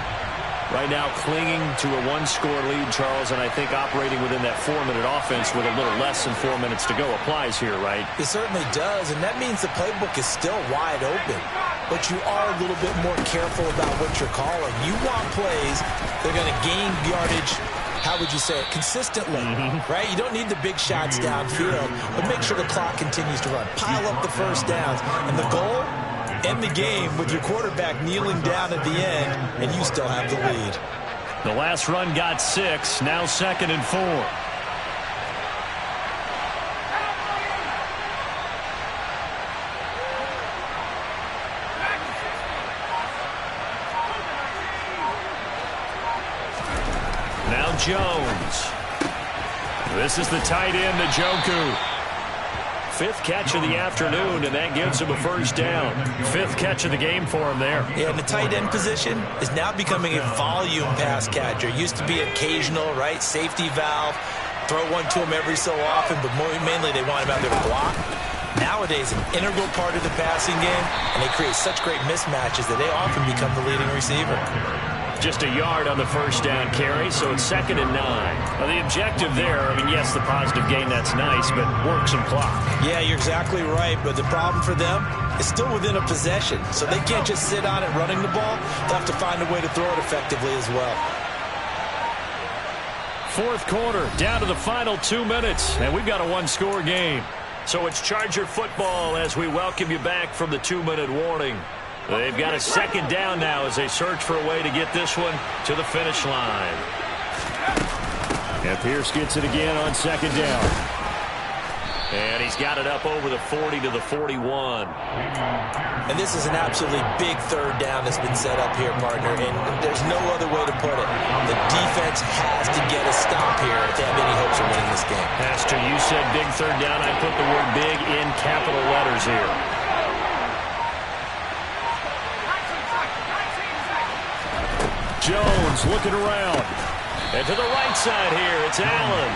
Right now clinging to a 1-score lead, Charles, and I think operating within that 4-minute offense with a little less than 4 minutes to go applies here, right?
It certainly does, and that means the playbook is still wide open. But you are a little bit more careful about what you're calling. You want plays that are going to gain yardage, how would you say it, consistently, right? You don't need the big shots downfield, but make sure the clock continues to run. Pile up the first downs, and the goal, end the game with your quarterback kneeling down at the end, and you still have the lead.
The last run got 6, now 2nd and 4. Now Jones. This is the tight end, Njoku. 5th catch of the afternoon, and that gives him a 1st down. 5th catch of the game for him there.
Yeah, and the tight end position is now becoming a volume pass catcher. It used to be occasional, right? Safety valve. Throw one to him every so often, but mainly they want him out there to block. Nowadays, an integral part of the passing game, and they create such great mismatches that they often become the leading receiver.
Just a yard on the 1st down carry, so it's 2nd and 9. Now, the objective there, I mean, yes, the positive gain, that's nice, but work some clock.
Yeah, you're exactly right, but the problem for them is still within a possession, so they can't just sit on it running the ball. They'll have to find a way to throw it effectively as well.
4th quarter, down to the final 2 minutes, and we've got a 1-score game. So it's Charger football as we welcome you back from the 2-minute warning. They've got a 2nd down now as they search for a way to get this one to the finish line. And Pierce gets it again on 2nd down. And he's got it up over the 40 to the 41.
And this is an absolutely big 3rd down that's been set up here, partner, and there's no other way to put it. The defense has to get a stop here if they have any hopes of winning this game.
Pastor, you said big 3rd down. I put the word big in capital letters here. Jones looking around. And to the right side here, it's Allen.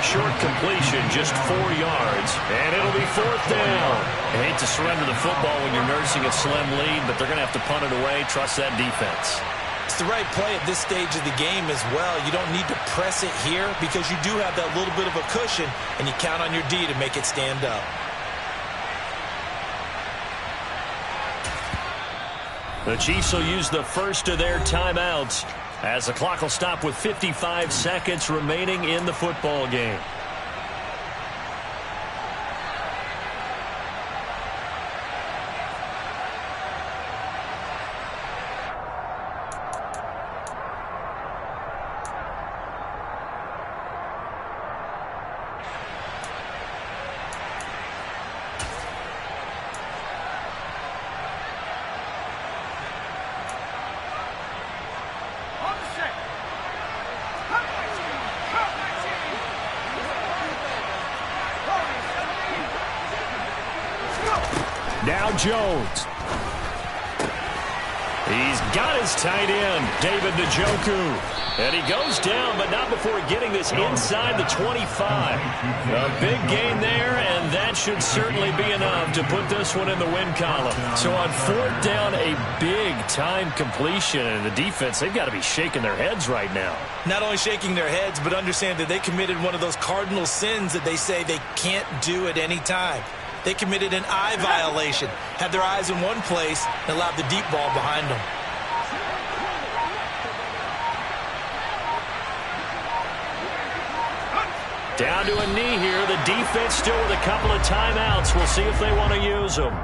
Short completion, just 4 yards. And it'll be 4th down. I hate to surrender the football when you're nursing a slim lead, but they're going to have to punt it away. Trust that defense.
It's the right play at this stage of the game as well. You don't need to press it here because you do have that little bit of a cushion, and you count on your D to make it stand up.
The Chiefs will use the first of their timeouts as the clock will stop with 55 seconds remaining in the football game.
Now Jones.
He's got his tight end, David Njoku. And he goes down, but not before getting this inside the 25. A big gain there, and that should certainly be enough to put this one in the win column. So on fourth down, a big-time completion. And the defense, they've got to be shaking their heads right now.
Not only shaking their heads, but understand that they committed one of those cardinal sins that they say they can't do at any time. They committed an eye violation, had their eyes in one place, and allowed the deep ball behind them.
Down to a knee here. The defense still with a couple of timeouts. We'll see if they want to use them.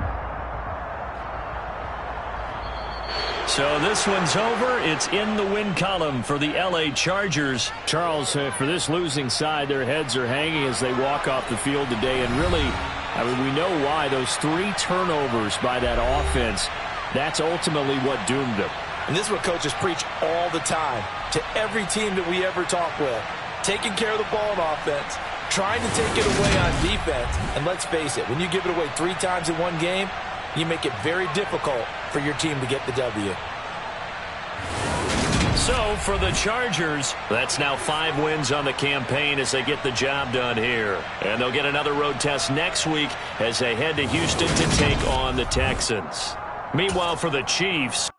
So this one's over. It's in the win column for the L.A. Chargers.
Charles, for this losing side, their heads are hanging as they walk off the field today. And really, I mean, we know why. Those 3 turnovers by that offense, that's ultimately what doomed them.
And this is what coaches preach all the time to every team that we ever talk with. Taking care of the ball on offense, trying to take it away on defense. And let's face it, when you give it away 3 times in one game, you make it very difficult for your team to get the W.
So for the Chargers, that's now 5 wins on the campaign as they get the job done here. And they'll get another road test next week as they head to Houston to take on the Texans. Meanwhile, for the Chiefs,